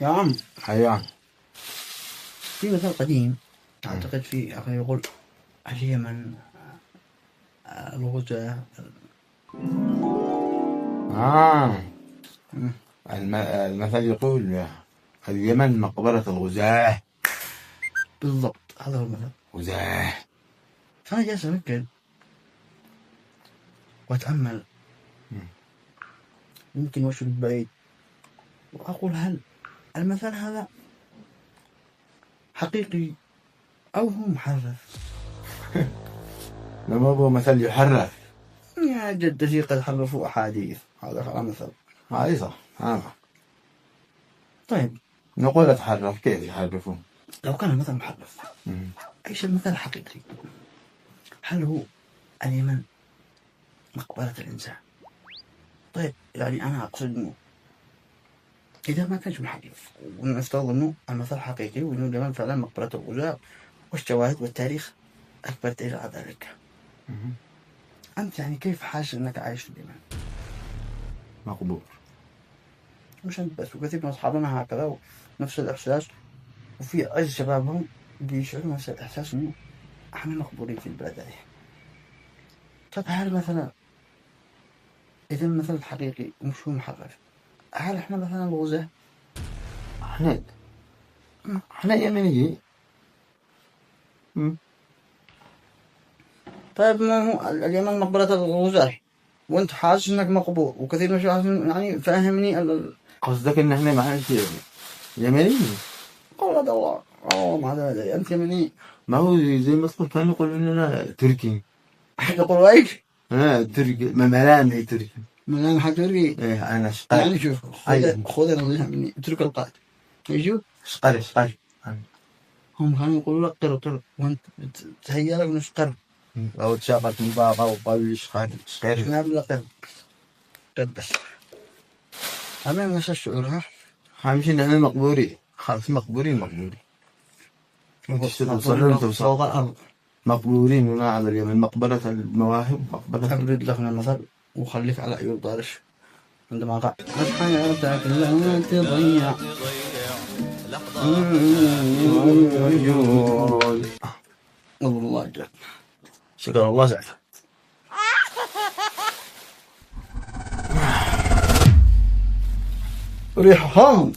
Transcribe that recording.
يا عم حيان. في مثل قديم أعتقد في أخي يقول اليمن الغزاة. المثل يقول اليمن مقبرة الغزاة. بالضبط هذا هو المثل. غزاة. فأنا جالس أفكر وأتأمل يمكن وش بعيد وأقول هل المثل هذا حقيقي أو هو محرف؟ لما هو مثل يحرف. يا جدتي قد حرفوا أحاديث، هذا كلام مثل. هاي صح. طيب نقول تحرف، كيف يحرفوا؟ لو كان المثل محرف ايش المثل الحقيقي؟ هل هو اليمن مقبرة الإنسان؟ طيب يعني أنا أقصد إنه إذا ما كانش محرف ونفترض إنه المثل حقيقي وإنه اليمن فعلا مقبرة الغزاة والشواهد والتاريخ أثبت إلى ذلك، أنت يعني كيف حاسس إنك عايش في اليمن؟ مقبور. مش أنت بس، وكثير من أصحابنا هكذا ونفس الإحساس، وفي أي شبابهم بيشعروا نفس الإحساس إنه إحنا مقبورين في البلد هذه. طيب هل مثلا إذا المثل الحقيقي مش هو محرف، هل إحنا مثلا الغزاة؟ إحنا يمنيين. طيب ما هو اليمن مقبرة الغزاة وأنت حاسس إنك مقبور، وكثير من الشباب يعني فاهمني قصدك إن إحنا ما إحنا يمنيين؟ قول الله ما هذا أنت يمني. ما هو زي مصر كانوا يقولون لنا تركي. يقولوا إيش؟ تركي ملامح تركي. ملامح تركي. إيه أنا شقر. يعني شوف خذ نصيحة مني اترك القائد. يشوف شقر. هم كانوا يقولوا لك قر وأنت تهيأ لك إنه شقر. أو تشاقت مباغة وقوي شقر. ما بلا قر بس. أنا نفس الشعور ها. أهم شيء إن إحنا مقبورين. خلاص مقبورين. فوق الأرض. مقبورين هنا على اليمن، مقبرة المواهب، مقبرة. أبرد لك المثل وخليك على أيوب طارش عندما قال حياتك لا تضيع والله جد. شكرا الله سعد. ريحهم